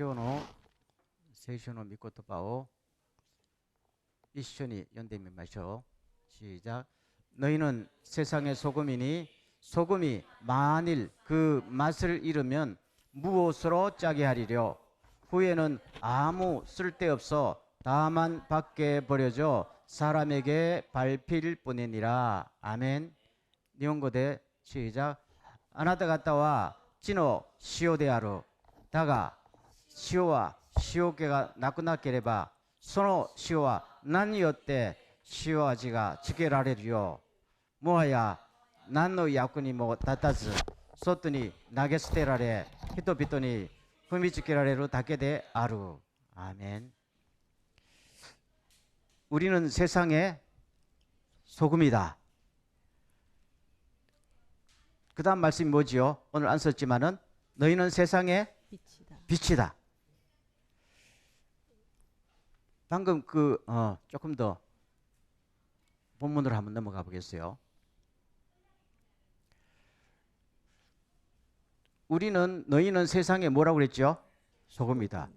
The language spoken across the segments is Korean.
今日の聖書の御言葉を一緒に読んでみましょう。 시작. 너희는 세상의 소금이니 소금이 만일 그 맛을 잃으면 무엇으로 짜게 하리려. 후에는 아무 쓸데없어 다만 밖에 버려져 사람에게 밟힐 뿐이니라. 아멘. 일본어대 시작. あなた方は地の塩である。だが塩は塩気がなくなければその塩は何によって塩味がつけられるよ。もはや何の役にも立たず外に投げ捨てられ人々に踏みつけられるだけである。 아멘. 우리는 세상의 소금이다. 그 다음 말씀이 뭐지요? 오늘 안 썼지만은 너희는 세상의 빛이다. 방금 조금 더 본문으로 한번 넘어가 보겠어요. 너희는 세상에 뭐라고 그랬죠? 소금이다.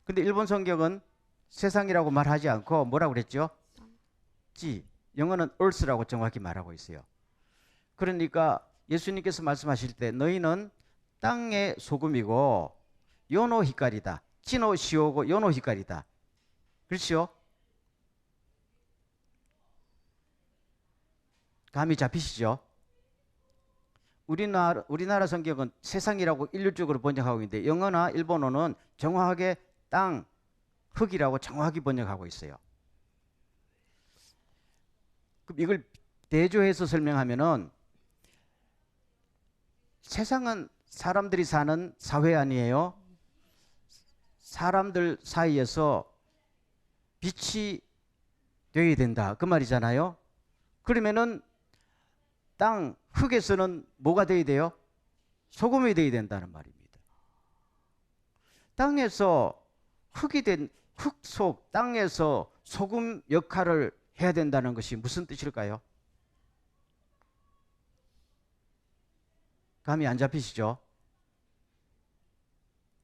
근데 일본 성경은 세상이라고 말하지 않고 뭐라고 그랬죠? 영어는 earth라고 정확히 말하고 있어요. 그러니까 예수님께서 말씀하실 때 너희는 땅의 소금이고 요노 히카리다. 치노 시오고 요노 히카리다. 그렇죠? 감이 잡히시죠? 우리나라 성경은 세상이라고 일률적으로 번역하고 있는데 영어나 일본어는 정확하게 땅, 흙이라고 정확히 번역하고 있어요. 그럼 이걸 대조해서 설명하면은 세상은 사람들이 사는 사회 아니에요? 사람들 사이에서 빛이 되어야 된다. 그 말이잖아요. 그러면은 땅, 흙에서는 뭐가 되어야 돼요? 소금이 되어야 된다는 말입니다. 땅에서 흙 속 땅에서 소금 역할을 해야 된다는 것이 무슨 뜻일까요? 감이 안 잡히시죠?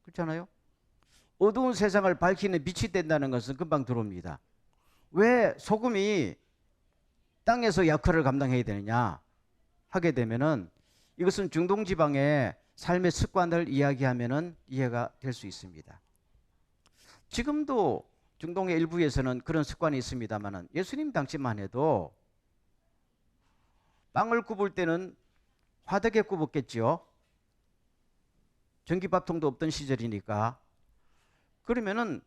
그렇잖아요? 어두운 세상을 밝히는 빛이 된다는 것은 금방 들어옵니다. 왜 소금이 땅에서 역할을 감당해야 되느냐 하게 되면은 이것은 중동 지방의 삶의 습관을 이야기하면은 이해가 될 수 있습니다. 지금도 중동의 일부에서는 그런 습관이 있습니다만은 예수님 당시만 해도 빵을 굽을 때는 화덕에 굽었겠죠. 전기밥통도 없던 시절이니까. 그러면은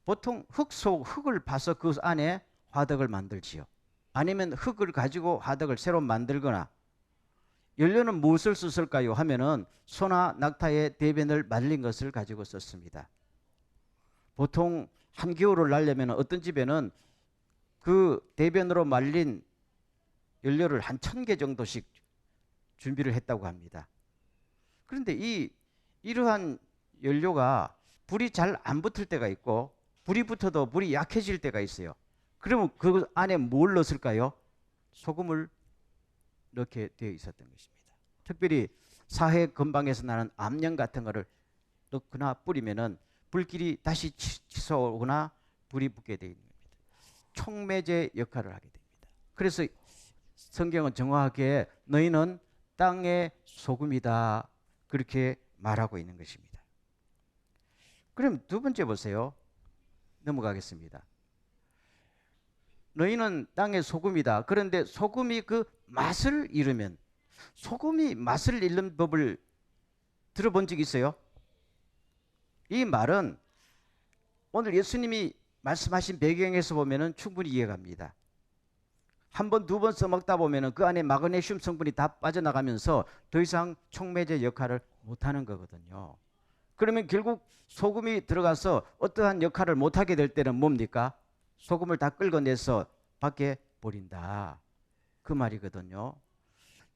보통 흙을 파서 그 안에 화덕을 만들지요. 아니면 흙을 가지고 화덕을 새로 만들거나. 연료는 무엇을 썼을까요? 하면은 소나 낙타의 대변을 말린 것을 가지고 썼습니다. 보통 한겨울을 날려면 어떤 집에는 그 대변으로 말린 연료를 한 1000개 정도씩 준비를 했다고 합니다. 그런데 이러한 연료가 불이 잘 안 붙을 때가 있고 불이 붙어도 불이 약해질 때가 있어요. 그러면 그 안에 뭘 넣었을까요? 소금을 넣게 되어 있었던 것입니다. 특별히 사해 근방에서 나는 암염 같은 거를 넣거나 뿌리면은 불길이 다시 치솟거나 불이 붙게 되어 있는 겁니다. 촉매제 역할을 하게 됩니다. 그래서 성경은 정확하게 너희는 땅의 소금이다 그렇게 말하고 있는 것입니다. 그럼 두 번째 보세요. 넘어가겠습니다. 너희는 땅의 소금이다. 그런데 소금이 그 맛을 잃으면 소금이 맛을 잃는 법을 들어본 적 있어요? 이 말은 오늘 예수님이 말씀하신 배경에서 보면은 충분히 이해갑니다. 한 번, 두 번 써먹다 보면은 그 안에 마그네슘 성분이 다 빠져나가면서 더 이상 촉매제 역할을 못하는 거거든요. 그러면 결국 소금이 들어가서 어떠한 역할을 못하게 될 때는 뭡니까? 소금을 다 긁어내서 밖에 버린다. 그 말이거든요.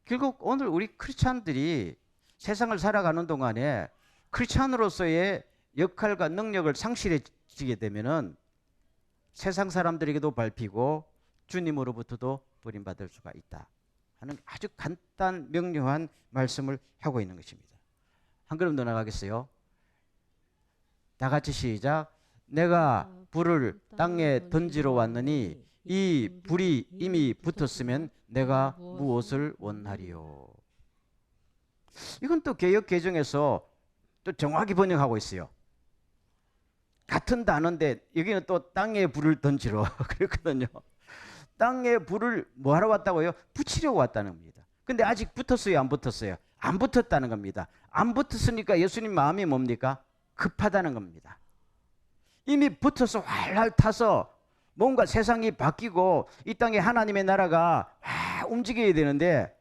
결국 오늘 우리 크리스찬들이 세상을 살아가는 동안에 크리스찬으로서의 역할과 능력을 상실해지게 되면은 세상 사람들에게도 밟히고 주님으로부터도 버림받을 수가 있다 하는 아주 간단 명료한 말씀을 하고 있는 것입니다. 한 걸음 더 나가겠어요? 다 같이 시작. 내가 불을 땅에 던지러 왔느니 이 불이 이미 붙었으면 내가 무엇을 원하리요. 이건 또 개역 개정에서 또 정확히 번역하고 있어요. 같은 단어인데 여기는 또 땅에 불을 던지러 그랬거든요. 땅에 불을 뭐하러 왔다고요? 붙이려고 왔다는 겁니다. 근데 아직 붙었어요? 안 붙었어요? 안 붙었다는 겁니다. 안 붙었으니까 예수님 마음이 뭡니까? 급하다는 겁니다. 이미 붙어서 활활 타서 뭔가 세상이 바뀌고 이 땅에 하나님의 나라가 움직여야 되는데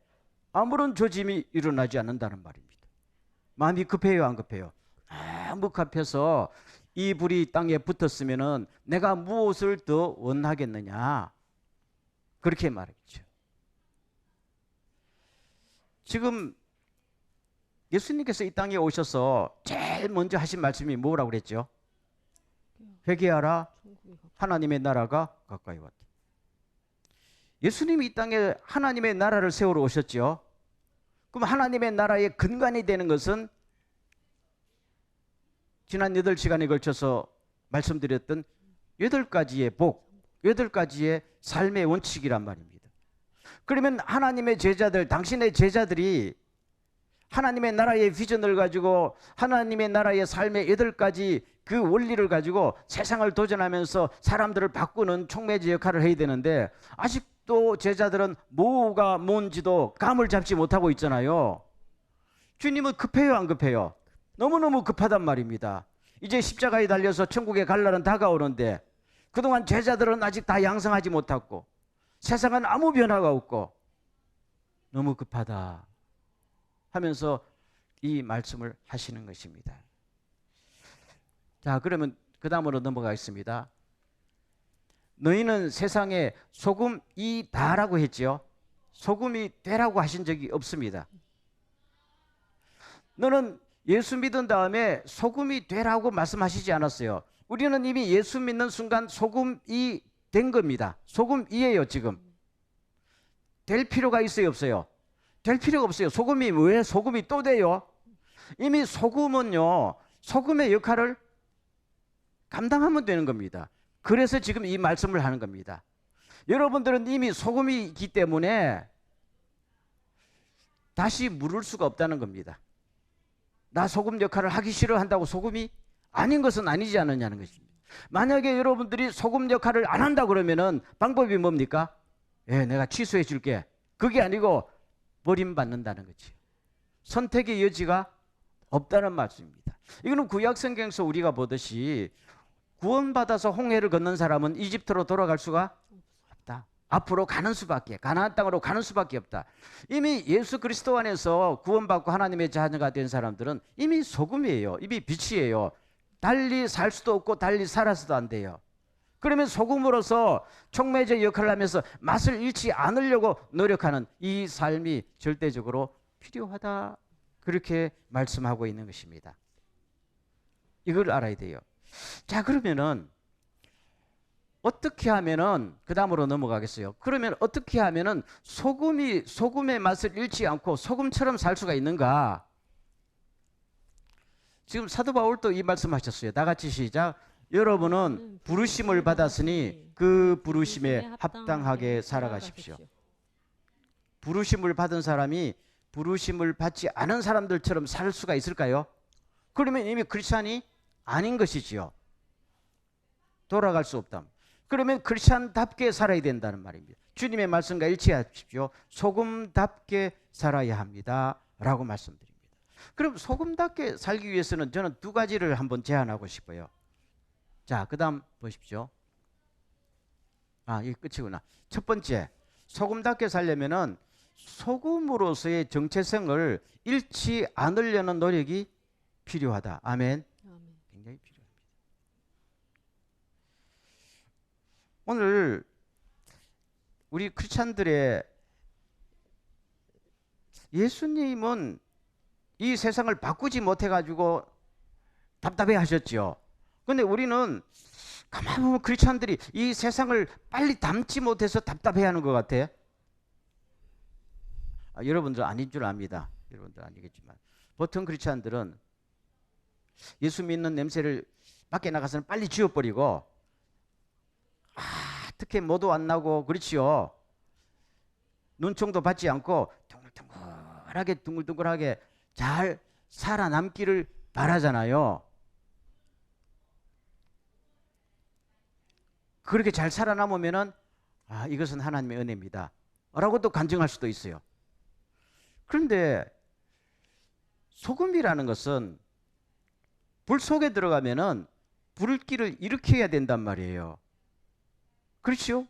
아무런 조짐이 일어나지 않는다는 말입니다. 마음이 급해요, 안 급해요? 너무 급해서 이 불이 땅에 붙었으면은 내가 무엇을 더 원하겠느냐, 그렇게 말했죠. 지금 예수님께서 이 땅에 오셔서 제일 먼저 하신 말씀이 뭐라고 그랬죠? 회개하라, 하나님의 나라가 가까이 왔다. 예수님이 이 땅에 하나님의 나라를 세우러 오셨죠. 그럼 하나님의 나라의 근간이 되는 것은 지난 8시간에 걸쳐서 말씀드렸던 8가지의 복, 8가지의 삶의 원칙이란 말입니다. 그러면 하나님의 제자들, 당신의 제자들이 하나님의 나라의 비전을 가지고 하나님의 나라의 삶의 8가지 그 원리를 가지고 세상을 도전하면서 사람들을 바꾸는 촉매제 역할을 해야 되는데 아직도 제자들은 뭐가 뭔지도 감을 잡지 못하고 있잖아요. 주님은 급해요, 안 급해요? 너무너무 급하단 말입니다. 이제 십자가에 달려서 천국에 갈 날은 다가오는데 그동안 제자들은 아직 다 양성하지 못했고 세상은 아무 변화가 없고 너무 급하다 하면서 이 말씀을 하시는 것입니다. 자, 그러면 그 다음으로 넘어가겠습니다. 너희는 세상에 소금이다라고 했지요. 소금이 되라고 하신 적이 없습니다. 너는 예수 믿은 다음에 소금이 되라고 말씀하시지 않았어요. 우리는 이미 예수 믿는 순간 소금이 된 겁니다. 소금이에요. 지금 될 필요가 있어요, 없어요? 될 필요가 없어요. 소금이 왜 소금이 또 돼요? 이미 소금은요, 소금의 역할을 감당하면 되는 겁니다. 그래서 지금 이 말씀을 하는 겁니다. 여러분들은 이미 소금이기 때문에 다시 물을 수가 없다는 겁니다. 나 소금 역할을 하기 싫어한다고 소금이 아닌 것은 아니지 않느냐는 것입니다. 만약에 여러분들이 소금 역할을 안 한다 그러면은 방법이 뭡니까? 내가 취소해 줄게. 그게 아니고 버림받는다는 거지. 선택의 여지가 없다는 말씀입니다. 이거는 구약 성경에서 우리가 보듯이 구원받아서 홍해를 건넌 사람은 이집트로 돌아갈 수가 없다. 앞으로 가는 수밖에, 가나안 땅으로 가는 수밖에 없다. 이미 예수 그리스도 안에서 구원받고 하나님의 자녀가 된 사람들은 이미 소금이에요. 이미 빛이에요. 달리 살 수도 없고 달리 살아서도 안 돼요. 그러면 소금으로서 촉매제 역할을 하면서 맛을 잃지 않으려고 노력하는 이 삶이 절대적으로 필요하다. 그렇게 말씀하고 있는 것입니다. 이걸 알아야 돼요. 자, 그러면은 어떻게 하면은 그 다음으로 넘어가겠어요. 그러면 어떻게 하면은 소금의 맛을 잃지 않고 소금처럼 살 수가 있는가? 지금 사도 바울도 이 말씀하셨어요. 다 같이 시작. 여러분은 부르심을 받았으니 그 부르심에 합당하게 살아가십시오. 부르심을 받은 사람이 부르심을 받지 않은 사람들처럼 살 수가 있을까요? 그러면 이미 크리스찬이 아닌 것이지요. 돌아갈 수 없다. 그러면 크리스찬답게 살아야 된다는 말입니다. 주님의 말씀과 일치하십시오. 소금답게 살아야 합니다 라고 말씀드립니다. 그럼 소금답게 살기 위해서는 저는 2가지를 한번 제안하고 싶어요. 자, 그 다음 보십시오. 이게 끝이구나. 첫 번째, 소금답게 살려면은 소금으로서의 정체성을 잃지 않으려는 노력이 필요하다. 아멘. 굉장히 필요합니다. 오늘 우리 크리스찬들의 예수님은 이 세상을 바꾸지 못해가지고 답답해 하셨죠. 그런데 우리는 가만히 보면 크리스찬들이 이 세상을 빨리 담지 못해서 답답해하는 것 같아. 여러분들 아닌 줄 압니다. 여러분들 아니겠지만 보통 크리스찬들은 예수 믿는 냄새를 밖에 나가서는 빨리 지워버리고, 특히 모도 안 나고, 그렇지요. 눈총도 받지 않고 둥글둥글하게 잘 살아남기를 바라잖아요. 그렇게 잘 살아남으면은 이것은 하나님의 은혜입니다 라고도 간증할 수도 있어요. 그런데 소금이라는 것은 불 속에 들어가면은 불길을 일으켜야 된단 말이에요. 그렇죠?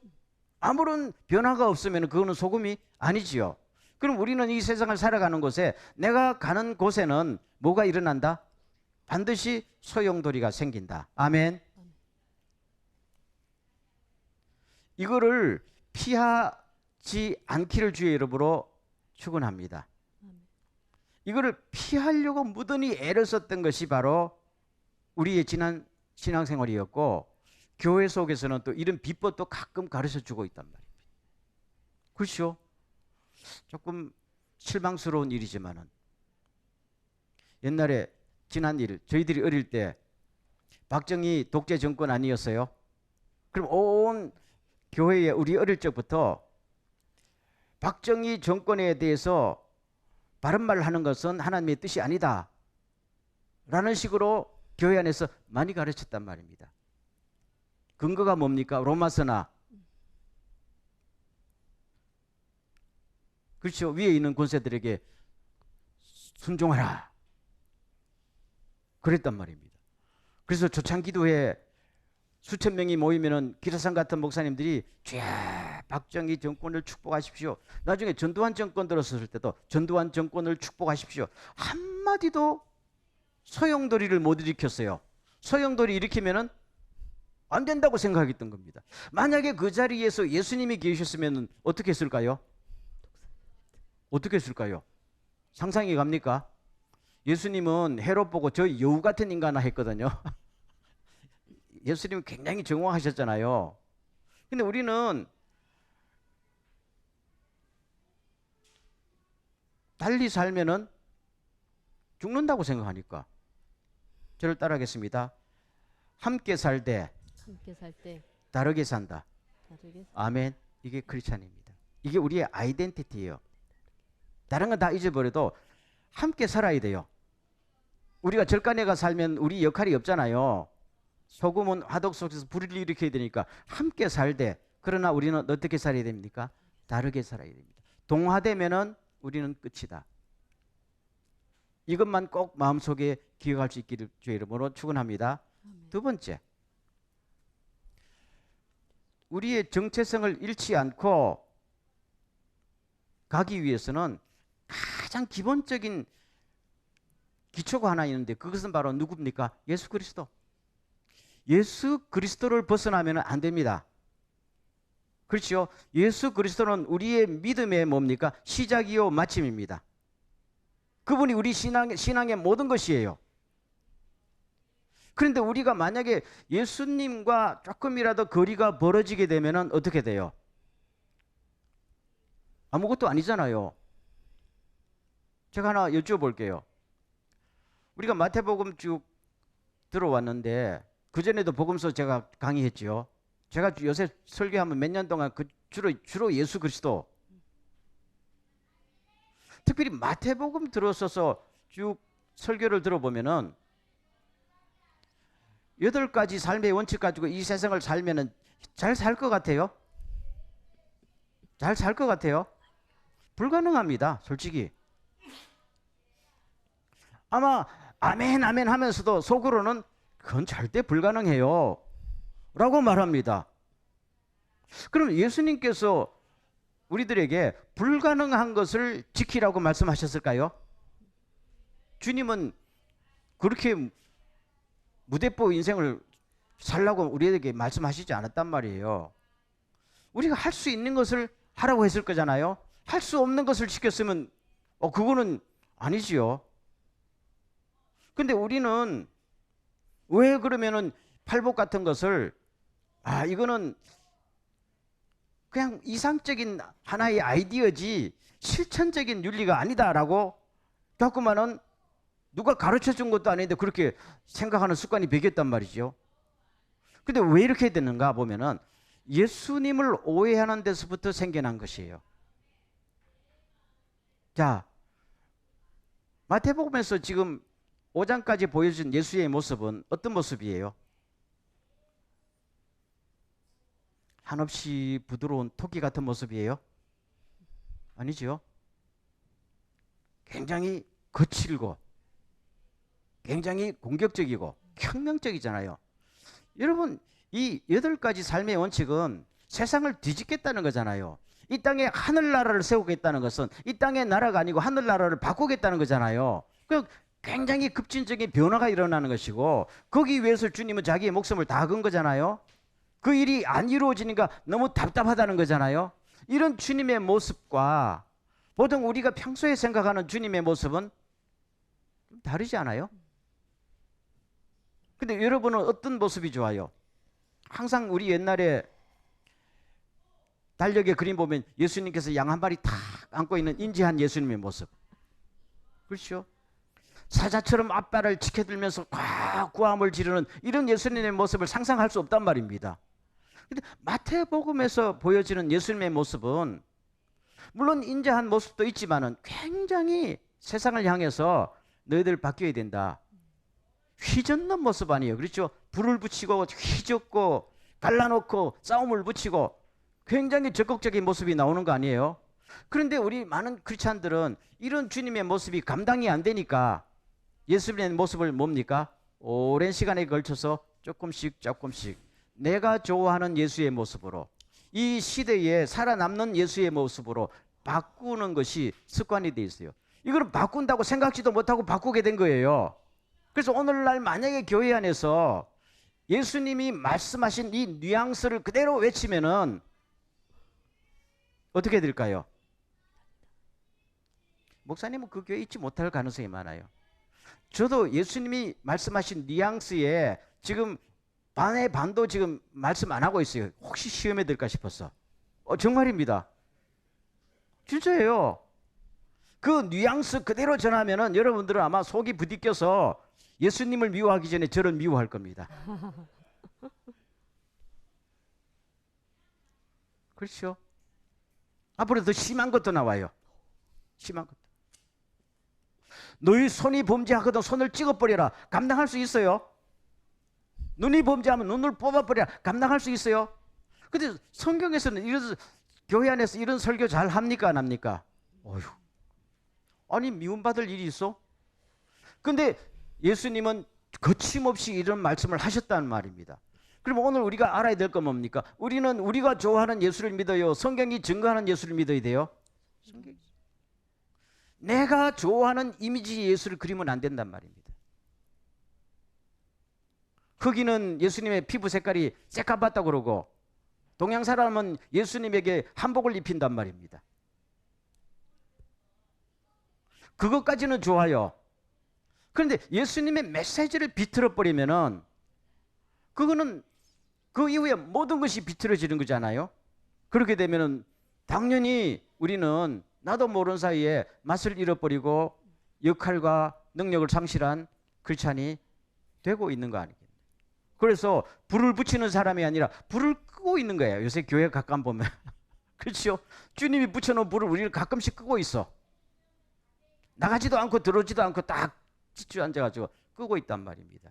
아무런 변화가 없으면 그거는 소금이 아니지요. 그럼 우리는 이 세상을 살아가는 곳에, 내가 가는 곳에는 뭐가 일어난다? 반드시 소용돌이가 생긴다. 아멘. 이거를 피하지 않기를 주의 이름으로 축원합니다. 이거를 피하려고 무던히 애를 썼던 것이 바로 우리의 지난 신앙생활이었고, 교회 속에서는 또 이런 비법도 가끔 가르쳐주고 있단 말입니다. 그렇죠? 조금 실망스러운 일이지만은, 옛날에 지난 일, 저희들이 어릴 때 박정희 독재 정권 아니었어요? 그럼 온 교회에 우리 어릴 적부터 박정희 정권에 대해서 바른 말을 하는 것은 하나님의 뜻이 아니다 라는 식으로 교회 안에서 많이 가르쳤단 말입니다. 근거가 뭡니까? 로마서나, 그렇죠, 위에 있는 권세들에게 순종하라 그랬단 말입니다. 그래서 초창기도회 수천 명이 모이면은 기라상 같은 목사님들이 주여 박정희 정권을 축복하십시오. 나중에 전두환 정권 들었을 때도 전두환 정권을 축복하십시오. 한마디도 소용돌이를 못 일으켰어요. 소용돌이 일으키면은 안 된다고 생각했던 겁니다. 만약에 그 자리에서 예수님이 계셨으면 어떻게 했을까요? 어떻게 했을까요? 상상이 갑니까? 예수님은 헤롯 보고 저 여우 같은 인간아 했거든요. 예수님은 굉장히 정확하셨잖아요. 근데 우리는 달리 살면은 죽는다고 생각하니까. 저를 따라하겠습니다. 함께 살 때 다르게 산다. 아멘. 이게 크리스찬입니다. 이게 우리의 아이덴티티예요. 다른 건 다 잊어버려도 함께 살아야 돼요. 우리가 절간에가 살면 우리 역할이 없잖아요. 소금은 화덕 속에서 불을 일으켜야 되니까 함께 살되, 그러나 우리는 어떻게 살아야 됩니까? 다르게 살아야 됩니다. 동화되면은 우리는 끝이다. 이것만 꼭 마음속에 기억할 수 있기를 주의 이름으로 축원합니다. 두 번째, 우리의 정체성을 잃지 않고 가기 위해서는 가장 기본적인 기초가 하나 있는데, 그것은 바로 누굽니까? 예수 그리스도. 예수 그리스도를 벗어나면 안 됩니다. 그렇죠? 예수 그리스도는 우리의 믿음의 뭡니까? 시작이요 마침입니다. 그분이 우리 신앙의 모든 것이에요. 그런데 우리가 만약에 예수님과 조금이라도 거리가 벌어지게 되면 어떻게 돼요? 아무것도 아니잖아요. 제가 하나 여쭤볼게요. 우리가 마태복음 쭉 들어왔는데, 그전에도 복음서 제가 강의했죠. 제가 요새 설교하면 몇 년 동안 주로 예수 그리스도, 특별히 마태복음 들어서서 쭉 설교를 들어보면은 8가지 삶의 원칙 가지고 이 세상을 살면은 잘 살 것 같아요? 잘 살 것 같아요? 불가능합니다, 솔직히. 아마 아멘 아멘 하면서도 속으로는 그건 절대 불가능해요 라고 말합니다. 그럼 예수님께서 우리들에게 불가능한 것을 지키라고 말씀하셨을까요? 주님은 그렇게 무대포 인생을 살라고 우리에게 말씀하시지 않았단 말이에요. 우리가 할 수 있는 것을 하라고 했을 거잖아요. 할 수 없는 것을 시켰으면 그거는 아니지요. 근데 우리는 왜 그러면은 팔복 같은 것을 이거는 그냥 이상적인 하나의 아이디어지 실천적인 윤리가 아니다라고 자꾸만은 누가 가르쳐 준 것도 아닌데 그렇게 생각하는 습관이 배겼단 말이죠. 근데 왜 이렇게 되는가 보면은 예수님을 오해하는 데서부터 생겨난 것이에요. 자, 마태복음에서 지금 5장까지 보여준 예수의 모습은 어떤 모습이에요? 한없이 부드러운 토끼 같은 모습이에요? 아니죠. 굉장히 거칠고 굉장히 공격적이고 혁명적이잖아요. 여러분, 이 8가지 삶의 원칙은 세상을 뒤집겠다는 거잖아요. 이 땅에 하늘나라를 세우겠다는 것은 이 땅의 나라가 아니고 하늘나라를 바꾸겠다는 거잖아요. 그 굉장히 급진적인 변화가 일어나는 것이고 거기 위해서 주님은 자기의 목숨을 다 건 거잖아요. 그 일이 안 이루어지니까 너무 답답하다는 거잖아요. 이런 주님의 모습과 보통 우리가 평소에 생각하는 주님의 모습은 좀 다르지 않아요? 근데 여러분은 어떤 모습이 좋아요? 항상 우리 옛날에 달력의 그림 보면 예수님께서 양 한 마리 탁 안고 있는 인지한 예수님의 모습. 그렇죠? 사자처럼 앞발을 치켜들면서 구함을 지르는 이런 예수님의 모습을 상상할 수 없단 말입니다. 근데 마태복음에서 보여지는 예수님의 모습은 물론 인자한 모습도 있지만은 굉장히 세상을 향해서 너희들 바뀌어야 된다. 휘젓는 모습 아니에요. 그렇죠? 불을 붙이고 휘젓고 갈라놓고 싸움을 붙이고 굉장히 적극적인 모습이 나오는 거 아니에요? 그런데 우리 많은 크리스찬들은 이런 주님의 모습이 감당이 안 되니까 예수님의 모습을 뭡니까? 오랜 시간에 걸쳐서 조금씩 내가 좋아하는 예수의 모습으로 이 시대에 살아남는 예수의 모습으로 바꾸는 것이 습관이 돼 있어요. 이걸 바꾼다고 생각지도 못하고 바꾸게 된 거예요. 그래서 오늘날 만약에 교회 안에서 예수님이 말씀하신 이 뉘앙스를 그대로 외치면은 어떻게 될까요? 목사님은 그 교회에 있지 못할 가능성이 많아요. 저도 예수님이 말씀하신 뉘앙스에 지금 반의 반도 지금 말씀 안 하고 있어요. 혹시 시험에 들까 싶어서. 정말입니다. 진짜예요. 그 뉘앙스 그대로 전하면은 여러분들은 아마 속이 부딪혀서 예수님을 미워하기 전에 저를 미워할 겁니다. 그렇죠? 앞으로 더 심한 것도 나와요. 심한 것도. 너희 손이 범죄하거든 손을 찍어버려라. 감당할 수 있어요? 눈이 범죄하면 눈을 뽑아버려라. 감당할 수 있어요? 근데 성경에서는 이런 교회 안에서 이런 설교 잘 합니까? 안 합니까? 어휴. 아니 미움받을 일이 있어? 근데 예수님은 거침없이 이런 말씀을 하셨다는 말입니다. 그럼 오늘 우리가 알아야 될 건 뭡니까? 우리는 우리가 좋아하는 예수를 믿어요? 성경이 증거하는 예수를 믿어야 돼요? 성경. 내가 좋아하는 이미지 예수를 그리면 안 된단 말입니다. 흑인은 예수님의 피부 색깔이 새까맣다고 그러고 동양 사람은 예수님에게 한복을 입힌단 말입니다. 그것까지는 좋아요. 그런데 예수님의 메시지를 비틀어 버리면은 그거는 그 이후에 모든 것이 비틀어지는 거잖아요. 그렇게 되면은 당연히 우리는 나도 모르는 사이에 맛을 잃어버리고 역할과 능력을 상실한 크리스찬이 되고 있는 거 아니겠어요? 그래서 불을 붙이는 사람이 아니라 불을 끄고 있는 거예요. 요새 교회 가끔 보면. 그렇죠? 주님이 붙여놓은 불을 우리는 가끔씩 끄고 있어. 나가지도 않고 들어오지도 않고 딱 찌쭈 앉아가지고 끄고 있단 말입니다.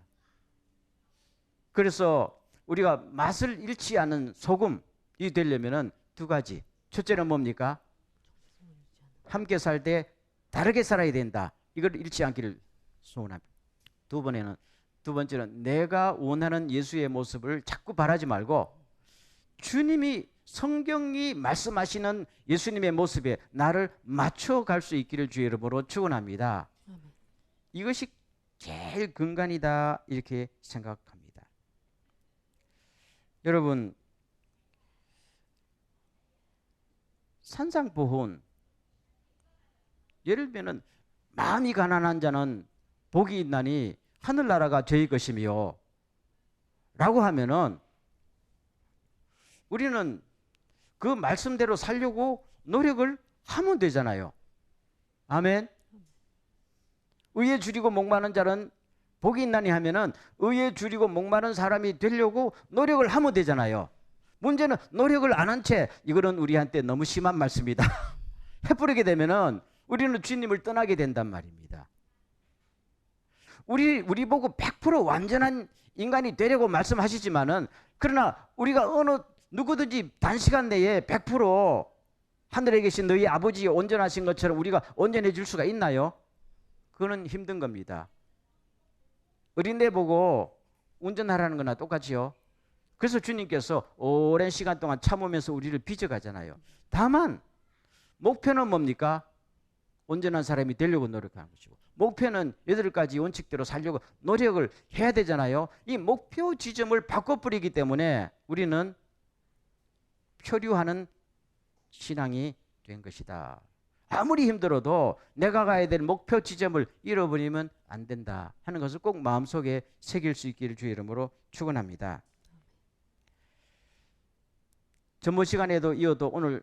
그래서 우리가 맛을 잃지 않은 소금이 되려면은 두 가지. 첫째는 뭡니까? 함께 살 때 다르게 살아야 된다. 이걸 잃지 않기를 소원합니다. 두 번째는 내가 원하는 예수의 모습을 자꾸 바라지 말고 주님이 성경이 말씀하시는 예수님의 모습에 나를 맞춰갈 수 있기를 주의 이름으로 축원합니다. 이것이 제일 근간이다 이렇게 생각합니다. 여러분 산상보훈 예를 들면 마음이 가난한 자는 복이 있나니 하늘나라가 저희 것이며 라고 하면은 우리는 그 말씀대로 살려고 노력을 하면 되잖아요. 아멘. 의에 줄이고 목마른 자는 복이 있나니 하면은 의에 줄이고 목마른 사람이 되려고 노력을 하면 되잖아요. 문제는 노력을 안 한 채, 이거는 우리한테 너무 심한 말씀이다. 해버리게 되면은 우리는 주님을 떠나게 된단 말입니다. 우리 보고 100% 완전한 인간이 되려고 말씀하시지만은, 그러나 우리가 어느 누구든지 단시간 내에 100% 하늘에 계신 너희 아버지 온전하신 것처럼 우리가 온전해질 수가 있나요? 그거는 힘든 겁니다. 어린애 보고 운전하라는 거나 똑같지요. 그래서 주님께서 오랜 시간 동안 참으면서 우리를 빚어가잖아요. 다만 목표는 뭡니까? 온전한 사람이 되려고 노력하는 것이고, 목표는 8가지 원칙대로 살려고 노력을 해야 되잖아요. 이 목표 지점을 바꿔버리기 때문에 우리는 표류하는 신앙이 된 것이다. 아무리 힘들어도 내가 가야 될 목표 지점을 잃어버리면 안 된다 하는 것을 꼭 마음속에 새길 수 있기를 주의 이름으로 축원합니다. 전번 시간에도 이어도 오늘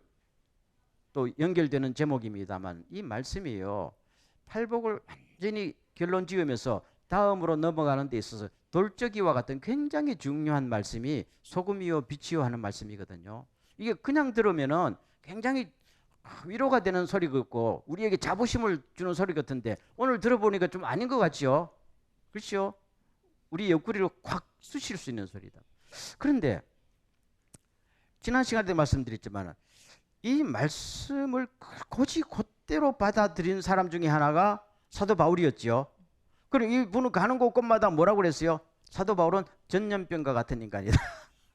또 연결되는 제목입니다만, 이 말씀이요, 팔복을 완전히 결론 지으면서 다음으로 넘어가는 데 있어서 돌적이와 같은 굉장히 중요한 말씀이 소금이요 빛이요 하는 말씀이거든요. 이게 그냥 들으면은 굉장히 위로가 되는 소리 같고 우리에게 자부심을 주는 소리 같은데, 오늘 들어보니까 좀 아닌 것 같죠? 그렇죠? 우리 옆구리를 콱 쑤실 수 있는 소리다. 그런데 지난 시간에 말씀드렸지만, 이 말씀을 고지 곧대로 받아들인 사람 중에 하나가 사도 바울이었죠. 그리고 이분은 가는 곳곳마다 뭐라고 그랬어요? 사도 바울은 전염병과 같은 인간이다.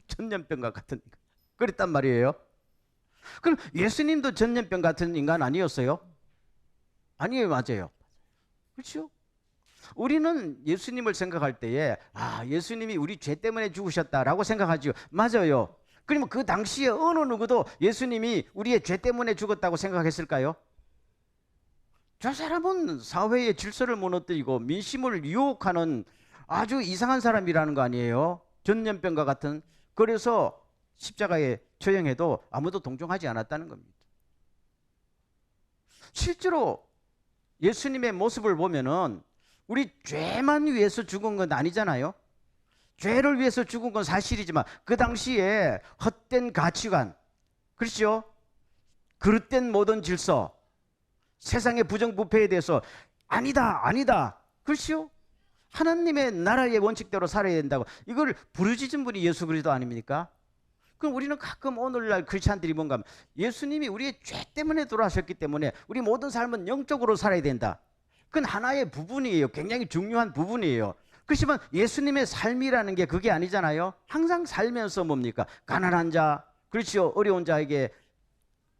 전염병과 같은 인간. 그랬단 말이에요. 그럼 예수님도 전염병 같은 인간 아니었어요? 아니에요, 맞아요. 그렇죠? 우리는 예수님을 생각할 때에 예수님이 우리 죄 때문에 죽으셨다라고 생각하죠. 맞아요. 그러면 그 당시에 어느 누구도 예수님이 우리의 죄 때문에 죽었다고 생각했을까요? 저 사람은 사회의 질서를 무너뜨리고 민심을 유혹하는 아주 이상한 사람이라는 거 아니에요? 전염병과 같은. 그래서 십자가에 처형해도 아무도 동정하지 않았다는 겁니다. 실제로 예수님의 모습을 보면은 우리 죄만 위해서 죽은 건 아니잖아요. 죄를 위해서 죽은 건 사실이지만 그 당시에 헛된 가치관, 그렇죠? 그릇된 모든 질서, 세상의 부정부패에 대해서 아니다, 그렇죠? 하나님의 나라의 원칙대로 살아야 된다고, 이걸 부르짖은 분이 예수 그리스도 아닙니까? 그럼 우리는 가끔 오늘날 크리스찬들이 뭔가 하면 예수님이 우리의 죄 때문에 돌아가셨기 때문에 우리 모든 삶은 영적으로 살아야 된다. 그건 하나의 부분이에요. 굉장히 중요한 부분이에요. 그렇지만 예수님의 삶이라는 게 그게 아니잖아요. 항상 살면서 뭡니까? 가난한 자, 그렇죠? 어려운 자에게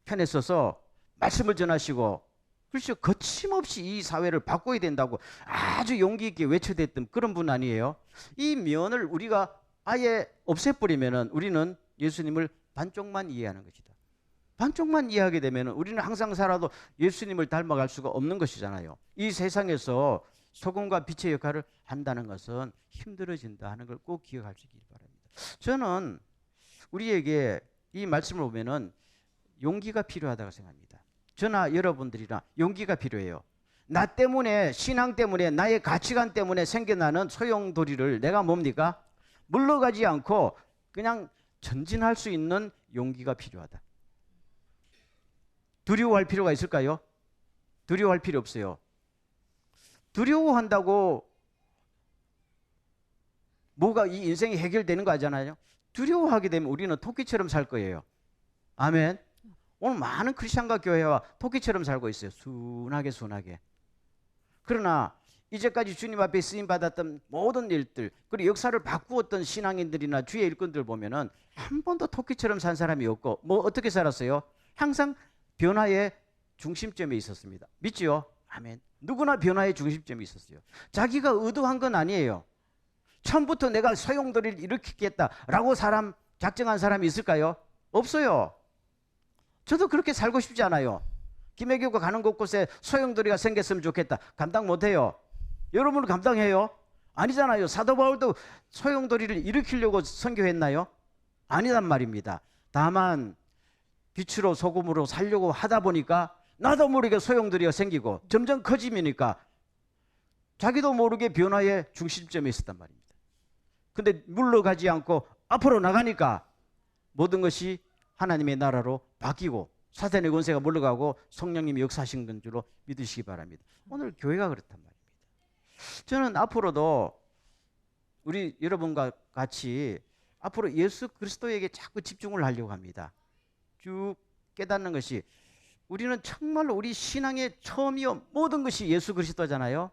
편에 서서 말씀을 전하시고, 그렇죠? 거침없이 이 사회를 바꿔야 된다고 아주 용기 있게 외쳐댔던 그런 분 아니에요? 이 면을 우리가 아예 없애버리면은 우리는 예수님을 반쪽만 이해하는 것이다. 반쪽만 이해하게 되면 우리는 항상 살아도 예수님을 닮아갈 수가 없는 것이잖아요. 이 세상에서 소금과 빛의 역할을 한다는 것은 힘들어진다 하는 걸 꼭 기억하시기 바랍니다. 저는 우리에게 이 말씀을 보면은 용기가 필요하다고 생각합니다. 저나 여러분들이나 용기가 필요해요. 나 때문에, 신앙 때문에, 나의 가치관 때문에 생겨나는 소용돌이를 내가 뭡니까? 물러가지 않고 그냥 전진할 수 있는 용기가 필요하다. 두려워할 필요가 있을까요? 두려워할 필요 없어요. 두려워한다고 뭐가 이 인생이 해결되는 거 아니잖아요. 두려워하게 되면 우리는 토끼처럼 살 거예요. 아멘. 오늘 많은 크리스천과 교회와 토끼처럼 살고 있어요. 순하게. 그러나 이제까지 주님 앞에 쓰임받았던 모든 일들, 그리고 역사를 바꾸었던 신앙인들이나 주의 일꾼들 보면은 한 번도 토끼처럼 산 사람이 없고, 뭐 어떻게 살았어요? 항상 변화의 중심점에 있었습니다. 믿지요? 아멘. 누구나 변화의 중심점이 있었어요. 자기가 의도한 건 아니에요. 처음부터 내가 소용돌이를 일으키겠다라고 작정한 사람이 있을까요? 없어요. 저도 그렇게 살고 싶지 않아요. 김혜교가 가는 곳곳에 소용돌이가 생겼으면 좋겠다. 감당 못해요. 여러분은 감당해요? 아니잖아요. 사도 바울도 소용돌이를 일으키려고 선교했나요? 아니란 말입니다. 다만 빛으로 소금으로 살려고 하다 보니까 나도 모르게 소용돌이가 생기고 점점 커지니까 자기도 모르게 변화의 중심점에 있었단 말입니다. 근데 물러가지 않고 앞으로 나가니까 모든 것이 하나님의 나라로 바뀌고 사탄의 권세가 물러가고 성령님이 역사하신 건 줄로 믿으시기 바랍니다. 오늘 교회가 그렇단 말입니다. 저는 앞으로도 우리 여러분과 같이 앞으로 예수 그리스도에게 자꾸 집중을 하려고 합니다. 쭉 깨닫는 것이 우리는 정말로 우리 신앙의 처음이요 모든 것이 예수 그리스도잖아요.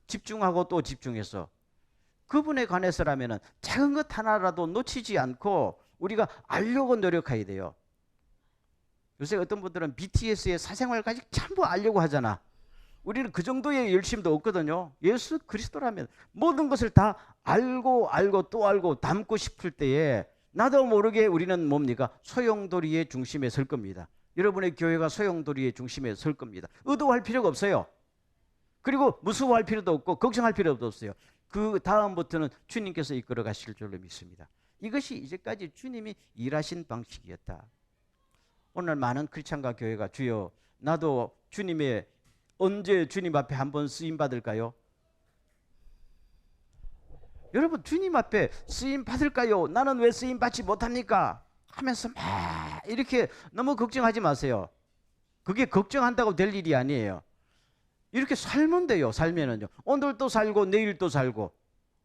집중하고 또 집중해서 그분에 관해서라면 작은 것 하나라도 놓치지 않고 우리가 알려고 노력해야 돼요. 요새 어떤 분들은 BTS의 사생활까지 전부 알려고 하잖아. 우리는 그 정도의 열심도 없거든요. 예수 그리스도라면 모든 것을 다 알고 또 알고 담고 싶을 때에 나도 모르게 우리는 뭡니까? 소용돌이의 중심에 설 겁니다. 여러분의 교회가 소용돌이의 중심에 설 겁니다. 의도할 필요가 없어요. 그리고 무서워할 필요도 없고 걱정할 필요도 없어요. 그 다음부터는 주님께서 이끌어 가실 줄로 믿습니다. 이것이 이제까지 주님이 일하신 방식이었다. 오늘 많은 크리스찬과 교회가 주여 나도 주님의 언제 주님 앞에 한번 쓰임 받을까요? 여러분 주님 앞에 쓰임 받을까요? 나는 왜 쓰임 받지 못합니까? 하면서 막 이렇게 너무 걱정하지 마세요. 그게 걱정한다고 될 일이 아니에요. 이렇게 살면 돼요. 살면은요. 오늘도 살고 내일도 살고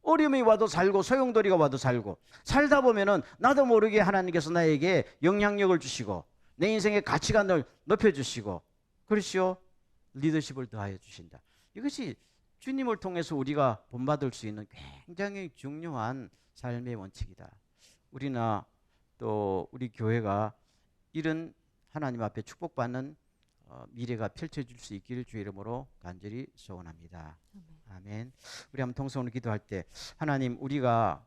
어려움이 와도 살고 소용돌이가 와도 살고 살다 보면은 나도 모르게 하나님께서 나에게 영향력을 주시고 내 인생의 가치관을 높여주시고 그렇죠. 리더십을 더하여 주신다. 이것이 주님을 통해서 우리가 본받을 수 있는 굉장히 중요한 삶의 원칙이다. 우리나 또 우리 교회가 이런 하나님 앞에 축복받는 미래가 펼쳐질 수 있기를 주의 이름으로 간절히 소원합니다. 아멘. 우리 한번 통성으로 기도할 때 하나님 우리가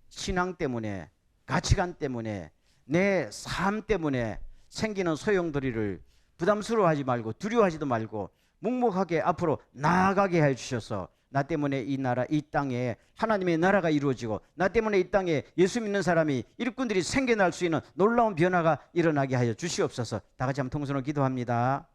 신앙 때문에 가치관 때문에 내 삶 때문에 생기는 소용돌이를 부담스러워하지 말고 두려워하지도 말고 묵묵하게 앞으로 나아가게 해 주셔서 나 때문에 이 나라 이 땅에 하나님의 나라가 이루어지고 나 때문에 이 땅에 예수 믿는 사람이 일꾼들이 생겨날 수 있는 놀라운 변화가 일어나게 하여 주시옵소서. 다 같이 한번 통성으로 기도합니다.